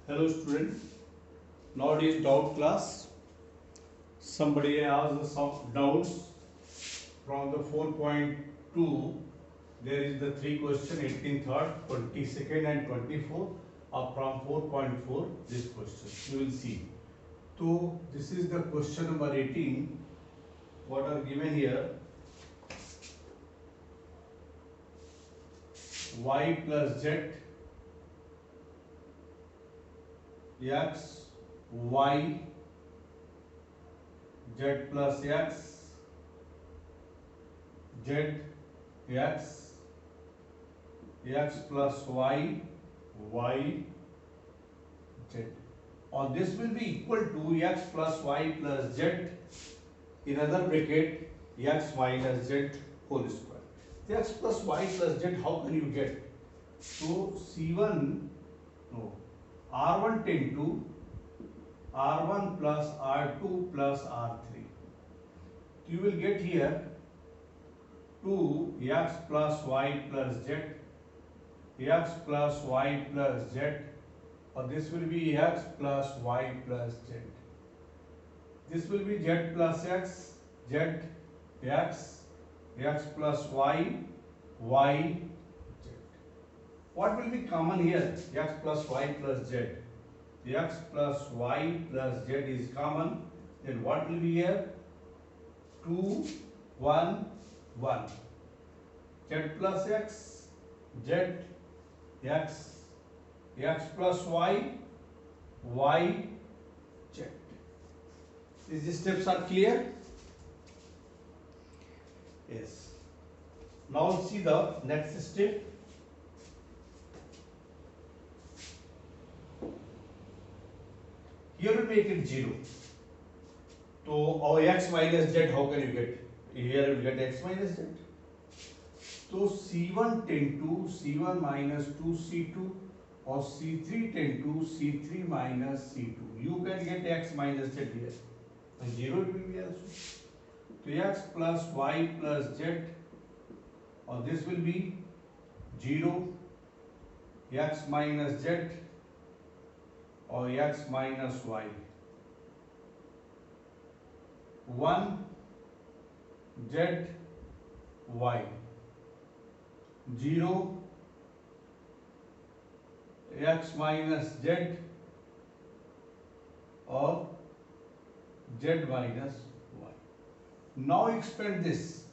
Hello student, nowadays doubt class. Somebody asked some doubts from the 4.2. There is the three question 18th, 22nd and 24th are from 4.4 this question. You will see. So this is the question number 18. What are given here? Y plus Z x y z plus x z x x plus y y z, or this will be equal to x plus y plus z in other bracket x minus z whole square. The x plus y plus z, how can you get? So C1, no, R1 tend to R1 plus R2 plus R3. You will get here 2x plus y plus z, x plus y plus z, or this will be x plus y plus z. This will be z plus x, z, x, x plus y, y, z. What will be common here? X plus y plus z. The x plus y plus z is common. Then what will be here? 2, 1, 1. Z plus x, z, x, x plus y, y, z. These steps are clear? Yes. Now see the next step. Here we make it 0. So our x minus z, how can you get? Here you will get x minus z. So C1 tend to C1 minus 2C2 or C3 tend to C3 minus C2. You can get x minus z here. And 0 it will be also. So x plus y plus z, or this will be 0, x minus z, or x minus y. 1 z y, 0 x minus z, or z minus y. Now expand this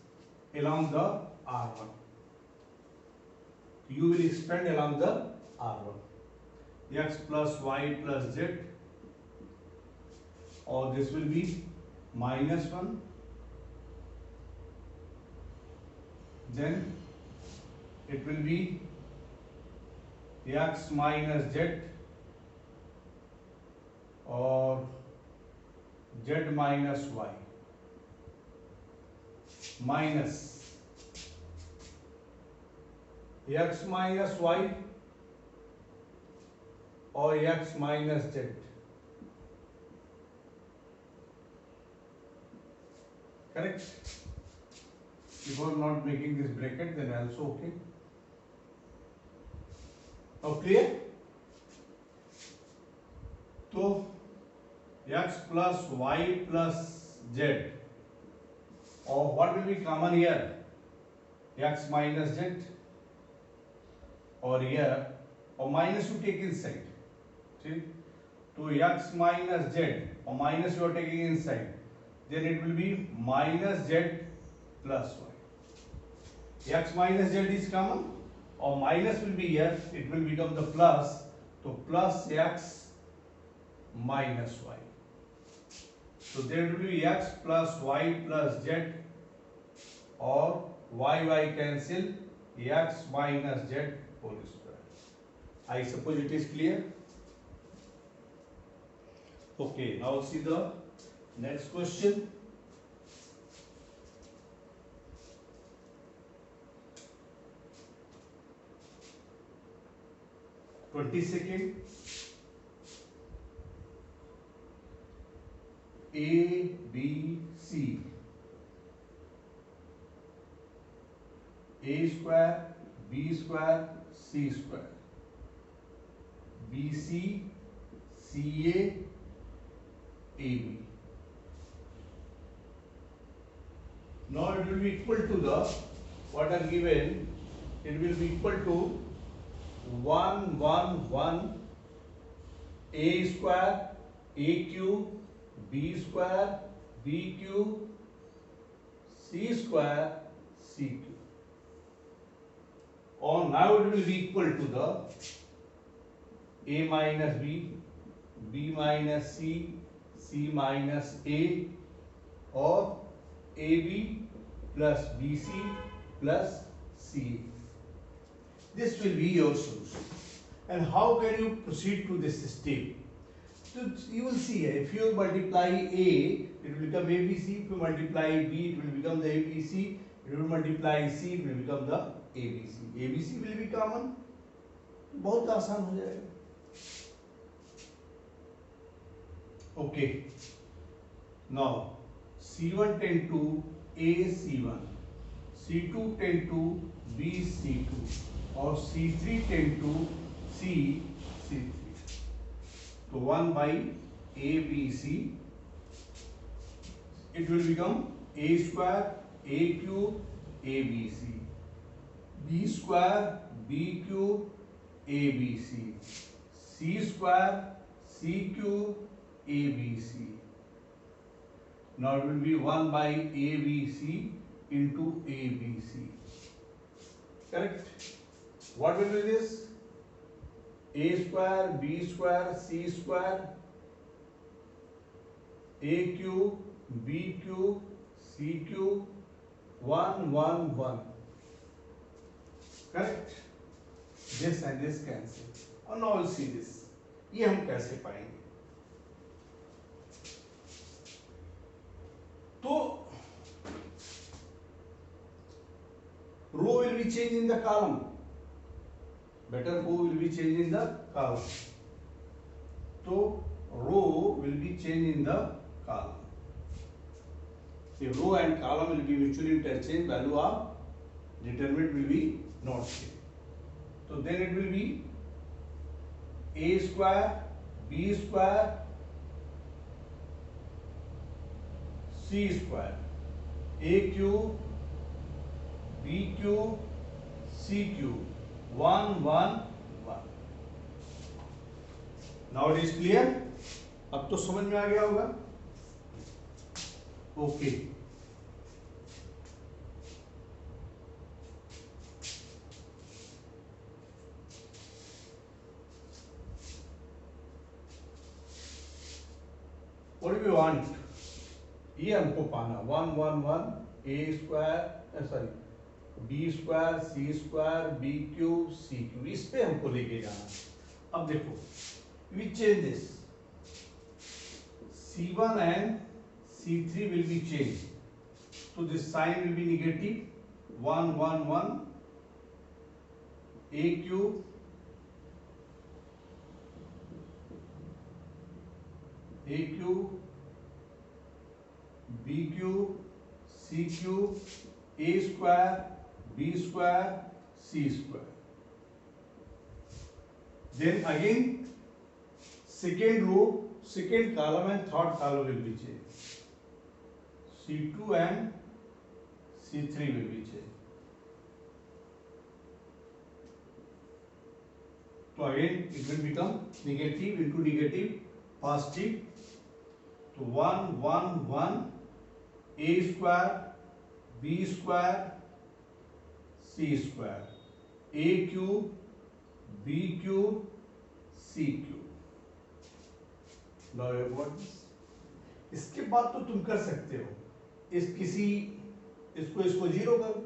along the R1. You will expand along the R1. X plus y plus z, or this will be minus 1, then it will be x minus z, or z minus y, minus x minus y, or x minus z. Correct? If you are not making this bracket, then also okay. Now clear? So x plus y plus z, or what will be common here? X minus z, or here, or minus you take inside. See? So x minus z, or minus you are taking inside, then it will be minus z plus y. X minus z is common, or minus will be here, it will become the plus. So plus x minus y. So there will be x plus y plus z, or y cancel, x minus z whole square. I suppose it is clear? Okay, now see the next question. (22nd) A, B, C, A square, B square, C square, BC CA AB. Now it will be equal to the what are given. It will be equal to 1 1 1 A square AQ B square BQ C square CQ. Or now it will be equal to the A minus B, B minus C, C minus A, or AB plus BC plus CA. This will be your solution. And how can you proceed to this step? So you will see, if you multiply A, it will become ABC. If you multiply B, it will become the ABC. If you multiply C, it will become the ABC. ABC will be common. बहुत आसान हो जाएगा. Okay. Now C1 tend to A C1, C2 tend to B C2, or C3 tend to C C3. So 1 by A B C, it will become A square A cube A B C, B square B cube A B C, C square C cube A B C. Now it will be 1 by A B C into A B C. Correct? What will be this? A square B square C square A cube B cube C cube 1 1 1. Correct? This and this cancel. And now we'll see this. ये हम कैसे पाएंगे? तो row will be changed in the column. Better row will be changed in the column. So row will be changed in the column. If row and column will be mutually interchanged, value of determinant will be not same. So then it will be A square B square C square A cube B cube C cube 1 1 1. Now it is clear? अब तो समझ में आ गया होगा. Okay. What do we want? ये हमको पाना 1 1 1 A square sorry B square C square B cube C cube, इस पे हमको लेके जाना. अब देखो, we change this. C1 and C3 will be changed. So this sign will be negative. 1 1 1 A cube A cube B cube C cube A square B square C square. Then again second row, second column and third column will be changed. C2 and C3 will be changed. So again it will become negative into negative, positive. So 1 1 1 A square B square C square A cube B cube C cube. Now you got this. इसके बाद तो तुम कर सकते हो, इस किसी इसको जीरो कर दो,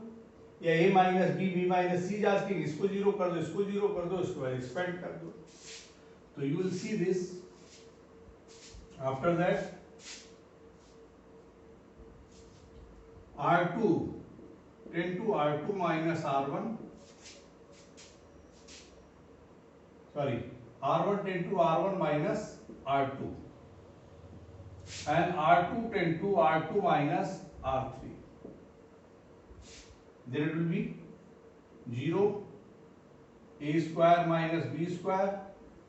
या A minus B B minus C जांच के इसको जीरो कर दो, इसको जीरो कर दो, इसको एक्सपेंड कर दो. तो you will see this. After that R2 tend to R2 minus R1, sorry, R1 tend to R1 minus R2, and R2 tend to R2 minus R3. Then it will be 0 A square minus B square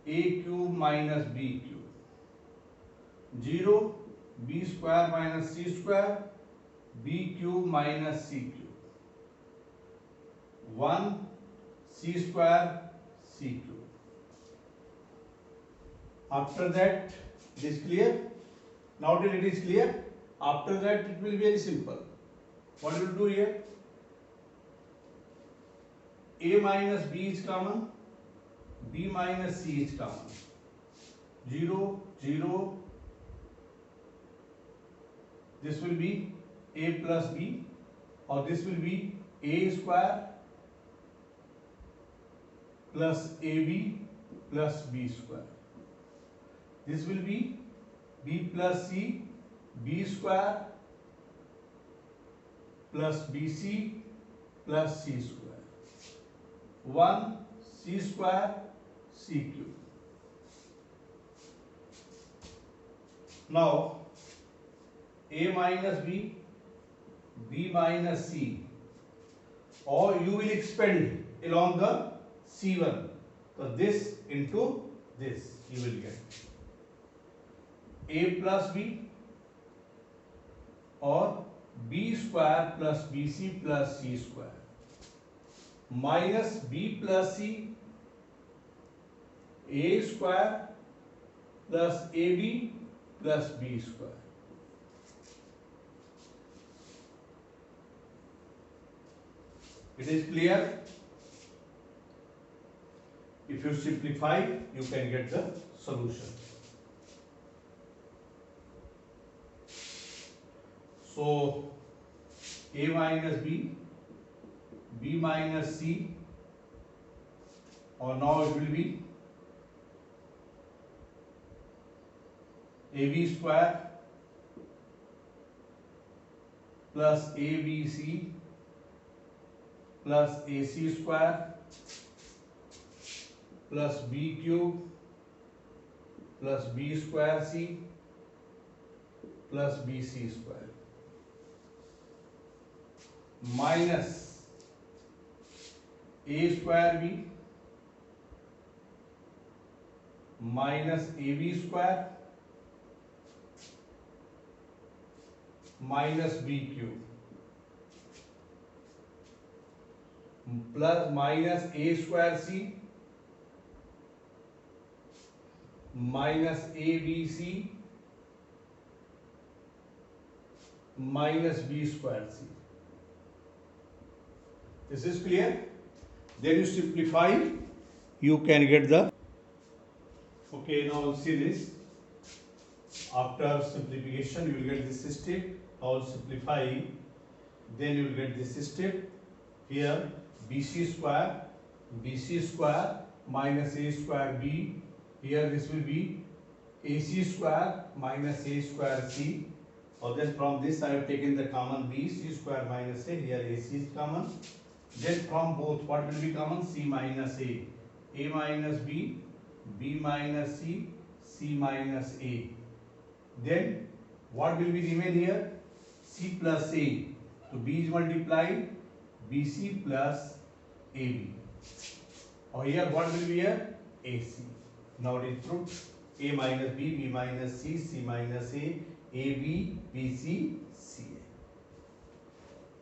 A cube minus B cube. 0 b square minus c square b cube minus c cube 1 c square c cube. After that, it is clear. Now till it is clear, after that it will be very simple. What we will do here? A minus b is common, b minus c is common. 0 0. This will be a plus b, or this will be a square plus ab plus b square. This will be b plus c, b square plus bc plus c square. 1 c square c cube. Now a minus b, b minus c, or you will expand along the c1. So this into this you will get a plus b, or b square plus bc plus c square minus b plus c, a square plus ab plus b square. It is clear? If you simplify, you can get the solution. So a minus b, b minus c, or now it will be ab square plus abc plus ac square plus b cube plus b square c plus bc square minus a square b minus ab square minus b cube plus minus a square c minus abc minus b square c. This is clear? Then you simplify, you can get the. Okay, now see this. After simplification, you will get this step. Now simplify, then you will get this step. Here bc square minus a square b. Here this will be ac square minus a square c. Or then from this I have taken the common b, c square minus a. Here ac is common. Then from both, what will be common? C minus a minus b, b minus c, c minus a. Then what will be remain here? C plus a. So b is multiplied, bc plus ab. Or here what will be here? ac. Now it is proved. A minus b, b minus c, c minus a, ab, bc, ca.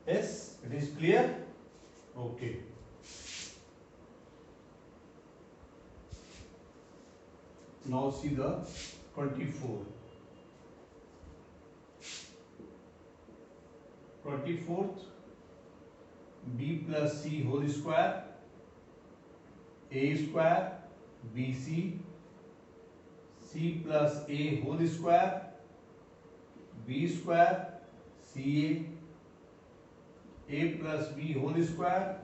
Yes, it is clear? Okay. Now see the 24. 24th, b plus c whole square, a square, bc, c plus a whole square, b square, ca, a plus b whole square,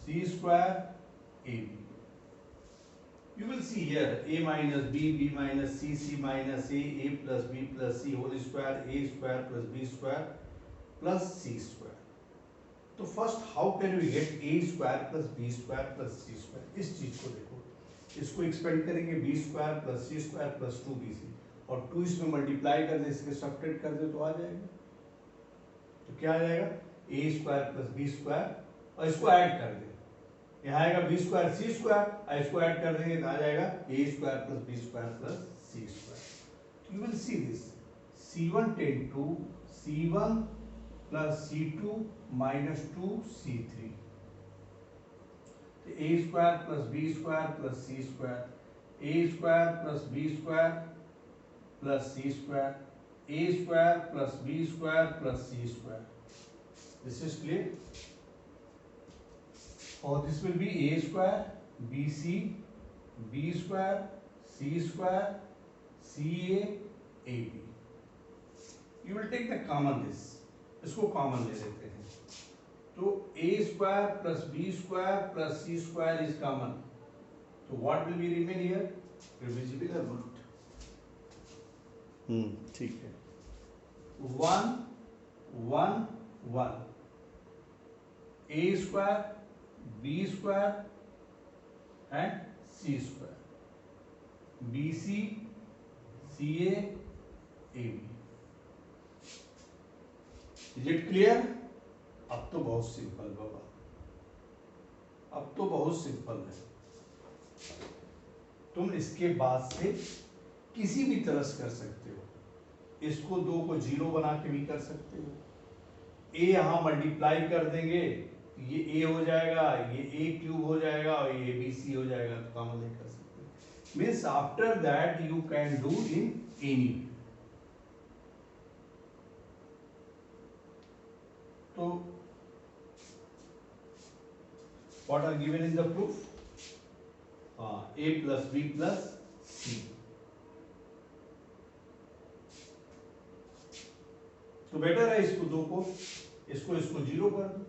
c square, ab. You will see here a minus b, b minus c, c minus a plus b plus c whole square, a square plus b square plus c square. तो first how can we get a square plus b square plus c square? इस चीज को देखो, इसको expand करेंगे b square plus c square plus 2bc, और 2 इसमें multiply कर दे, इसके सब्ट्रैक्ट कर दे तो आ जाएगा. तो क्या आ जाएगा? a square plus b square, और इसको ऐड कर दे यहाँ आएगा बी स्क्वायर सी स्क्वायर, इसको ऐड कर देंगे तो आ जाएगा A square plus B square plus C square. You will see this C1 ten to C1 plus C2 minus 2C3, तो A square plus B square plus C square, A square plus B square plus C square, A square plus B square plus C square. This is clear. Or this will be a square bc b square c square ca ab. You will take the common this. इसको common ले लेते हैं, तो a square plus b square plus c square is common. So what will be remain here? Divisible or not? ठीक है. 1 1 1. A square b square and c square, bc ca ab. Is it clear? अब तो बहुत simple बाबा, अब तो बहुत simple है. तुम इसके बाद से किसी भी तरह से कर सकते हो. इसको 2 को 0 बना के भी कर सकते हो. ए यहां मल्टीप्लाई कर देंगे, ये ए हो जाएगा, ये ए क्यूब हो जाएगा और ये बी सी हो जाएगा, तो कॉमन नहीं कर सकते. Means after that you can do in any. तो what are given in the proof? A plus b plus c. तो बेटर है इसको 2 को, इसको 0 कर दो,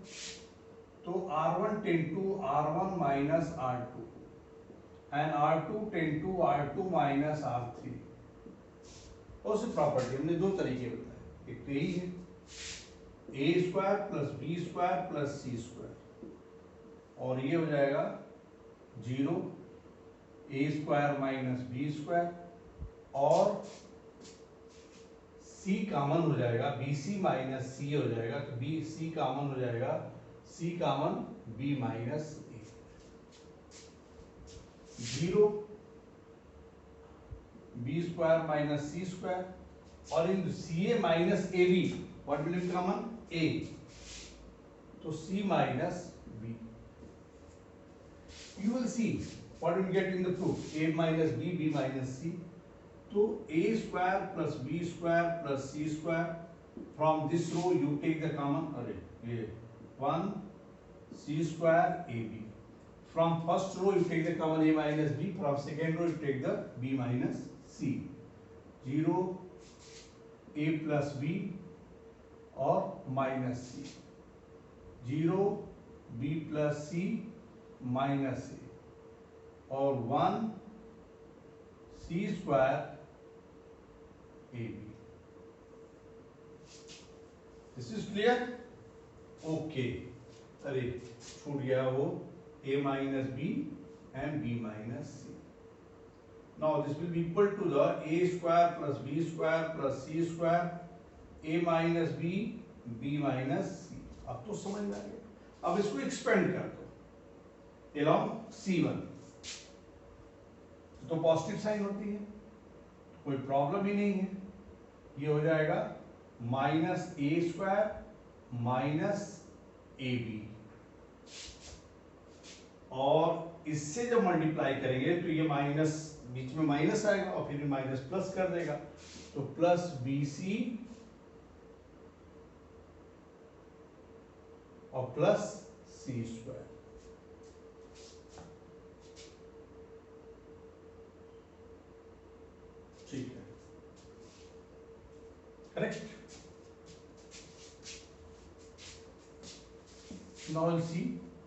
तो R1 tends to R1 minus R2 and R2 tends to R2 minus R3. और से प्रॉपर्टी हमने 2 तरीके बताए, एक तो यही है A square plus B square plus C square, और ये हो जाएगा 0 A square minus B square, और सी कॉमन हो जाएगा, बी सी माइनस सी हो जाएगा, तो बी सी कॉमन हो जाएगा, C common B minus A. 0 B square minus C square, और इन C A minus A B what will be common? A, तो C minus B. You will see what we get in the proof. A minus b, b minus c. So a square plus b square plus c square. From this row you take the common. Array, 1 c square ab. From first row you take the common a minus b. From second row you take the b minus c. 0 a plus b or minus c. 0 b plus c minus A, और 1 C square A B. This is clear? Okay. अरे छूट गया वो A minus B and B minus C. Now this will be equal to the A square plus B square plus C square A minus B minus C. अब तो समझ में आ गया. अब इसको एक्सपेंड कर दो along C1, तो पॉजिटिव साइन होती है, कोई प्रॉब्लम ही नहीं है. ये हो जाएगा minus a square minus A b, और इससे जब मल्टीप्लाई करेंगे तो ये माइनस बीच में माइनस आएगा और फिर माइनस प्लस कर देगा, तो प्लस बी सी और प्लस सी स्क्वायर. ठीक है, correct. Now we'll see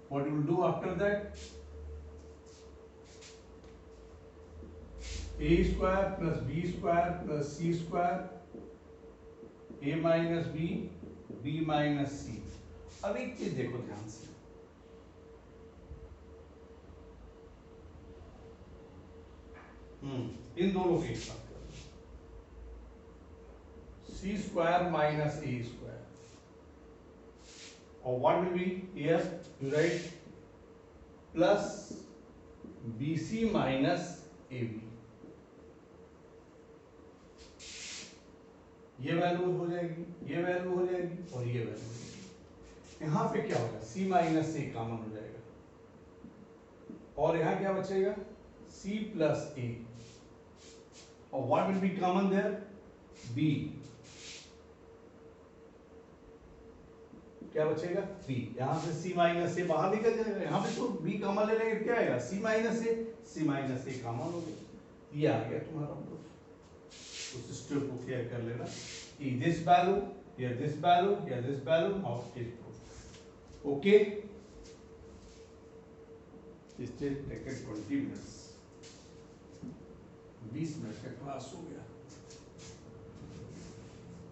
what you will do after that. A square plus b square plus c square, a minus b, b minus c. अब एक चीज देखो ध्यान से, इन दोनों के साथ c square minus a square, or what will be here? You write plus BC minus AB, ये वैल्यू हो जाएगी, ये वैल्यू हो जाएगी और ये वैल्यू हो जाएगी। यहाँ पे क्या होगा, C माइनस A कॉमन हो जाएगा और यहाँ क्या बचेगा, C प्लस A, और what will be common there, B, क्या बचेगा, B। यहाँ से C माइनस A बाहर निकल जाएगा, यहाँ पे तो B कॉमन ले लेंगे, क्या आएगा, C माइनस A कॉमन हो गया। ये आ गया तुम्हारा प्रूफ। उस स्टेप को क्लियर कर लेना, दिस वैल्यू या दिस वैल्यू या this value of is proof. Okay, इससे टेकन 20 मिनट्स, 20 मिनट का क्लास हो गया।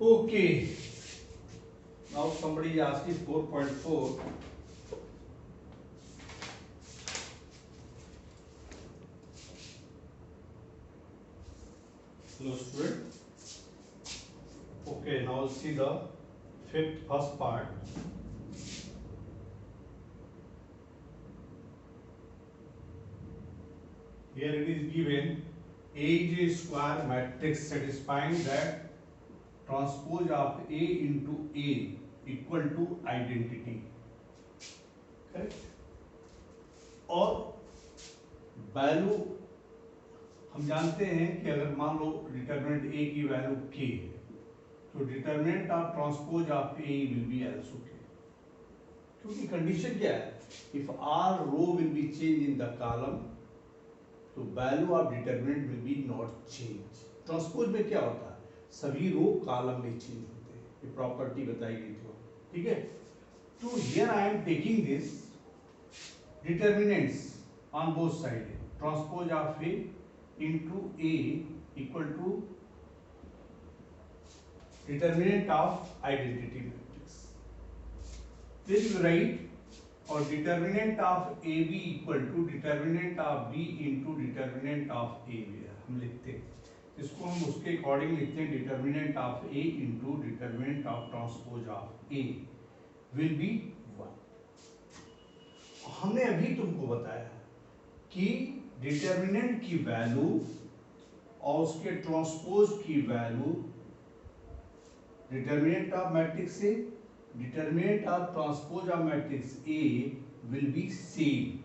Okay, now somebody asked me 4.4. Hello student. Okay, now see the first part. Here it is given A is a square matrix satisfying that transpose of A into A equal to identity, correct? और value हम जानते हैं कि अगर मान लो determinant A की value K है, तो determinant of transpose of A will be also K, क्योंकि कंडीशन क्या है, if R row will be change in the column, तो value of determinant will be not change. Transpose में क्या होता है, सभी रो कॉलम में चेंज होते हैं, ये प्रॉपर्टी बताई गई थी, ठीक है। तो here I am taking this determinants on both side, transpose of A into A equal to determinant of identity matrix. Then you write or determinant of AB equal to determinant of B into determinant of A, हम लिखते हैं इसको, हम उसके according लिखते हैं, determinant of A into determinant of transpose of A will be 1। हमने अभी तुमको बताया कि डिटरमिनेंट की वैल्यू और उसके ट्रांसपोज की value, determinant of matrix A, determinant of transpose of matrix A will be same,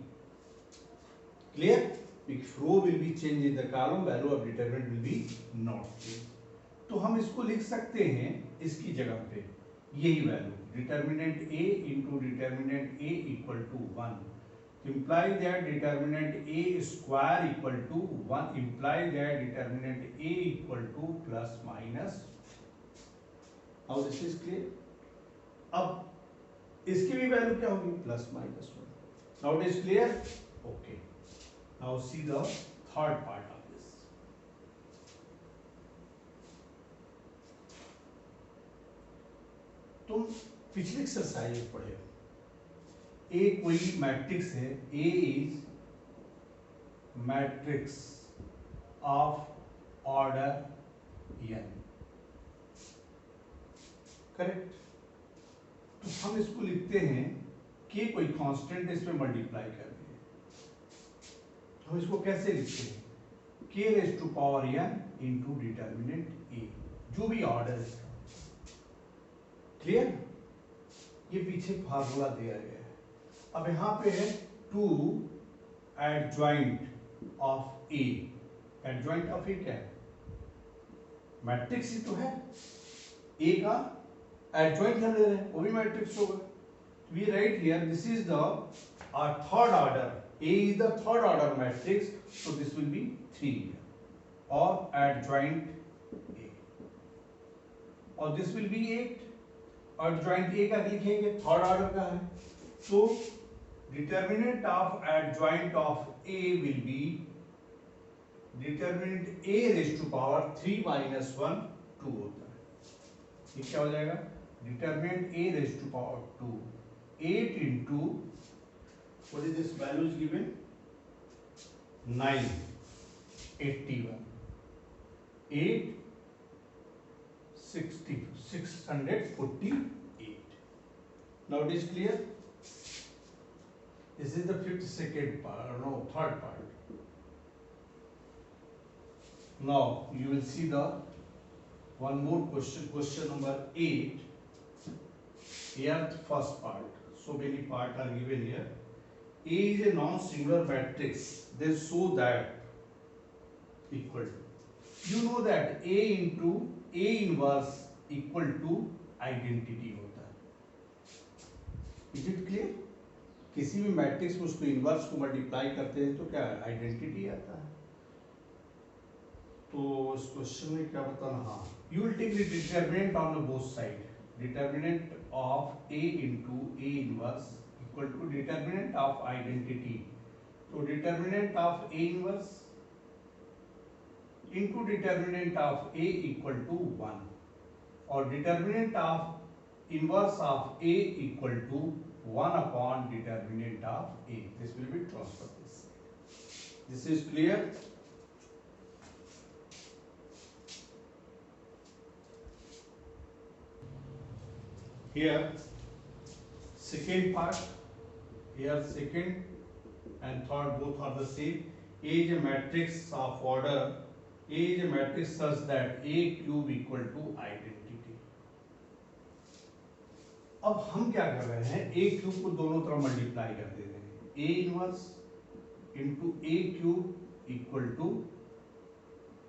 clear? If row will be change in the column, value of determinant will be not change. तो हम इसको लिख सकते हैं इसकी जगह पे यही value, determinant A into determinant A equal to 1, imply that determinant A square equal to 1, imply that determinant A equal to plus minus। Now this is clear। अब इसकी भी वैल्यू क्या होगी, plus minus 1। Now it is clear? Okay, now see the third part of this। तुम पिछले exercise में पढ़े हो, ए कोई मैट्रिक्स है, A is matrix of order n, correct? तो हम इसको लिखते हैं के कोई कांस्टेंट इसमें मल्टीप्लाई कर दिए, तो हम इसको कैसे लिखते हैं, K raise to power n into determinant A, जो भी ऑर्डर है, क्लियर? ये पीछे फार्मूला दिया गया है। अब यहां पे है to adjoint of A, adjoint of A क्या है, मैट्रिक्स ही तो है, ए का एडजॉइंट हम ले रहे हैं, वो भी मैट्रिक्स होगा। We write here this is the third order, A is the third order matrix, so this will be 3 और एडजॉइंट ए, और this will be 8। Adjoint A का लिखेंगे, थर्ड ऑर्डर का है, so determinant of adjoint of A will be determinant A raised to power 3 minus 1 2 होता है। ये क्या हो जाएगा, determinant A raised to power 2 8 into what is this value is given 9 81 8 60 648। Now it is clear? This is the second part, no, third part. Now you will see the one more question number 8. Here first part. So many parts are given here. A is a non-singular matrix. Then show that equal to. You know that A into A inverse equal to identity होता है. Is it clear? किसी भी matrix में उसको inverse को multiply करते हैं तो क्या आइडेंटिटी आता है. तो इस क्वेश्चन में क्या बताना. हाँ, you will take the determinant on both side. Determinant of A into A inverse equal to determinant of identity. So determinant of A inverse into determinant of A equal to 1, or determinant of inverse of A equal to 1 upon determinant of A. This will be transferred this. This is clear? Here second part. Here second and third both are the same. A is a matrix of order. A is a matrix such that A cube equal to identity. अब हम क्या कर रहे हैं, A cube को दोनों तरफ multiply कर दे रहे हैं. A inverse into A cube equal to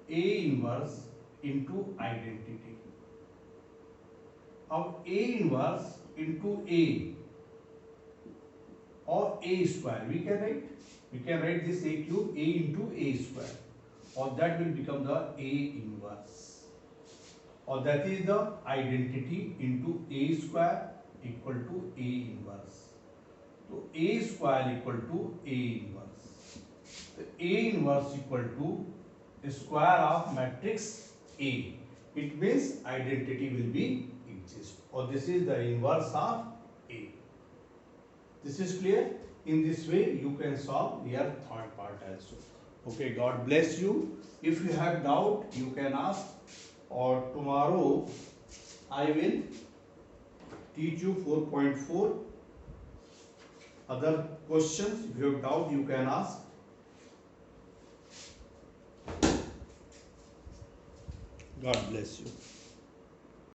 A inverse into identity. अब A इनवर्स इंटू A और A square we can write this A cube A into A square, or that will become the A inverse, or that is the identity into A square equal to A inverse. So A square equal to A inverse. So A inverse equal to square of matrix A. It means identity will be exist, or this is the inverse of A. This is clear? In this way you can solve your third part also. Okay, God bless you. If you have doubt you can ask, or tomorrow I will teach you 4.4 other questions. If you have doubt you can ask. God bless you.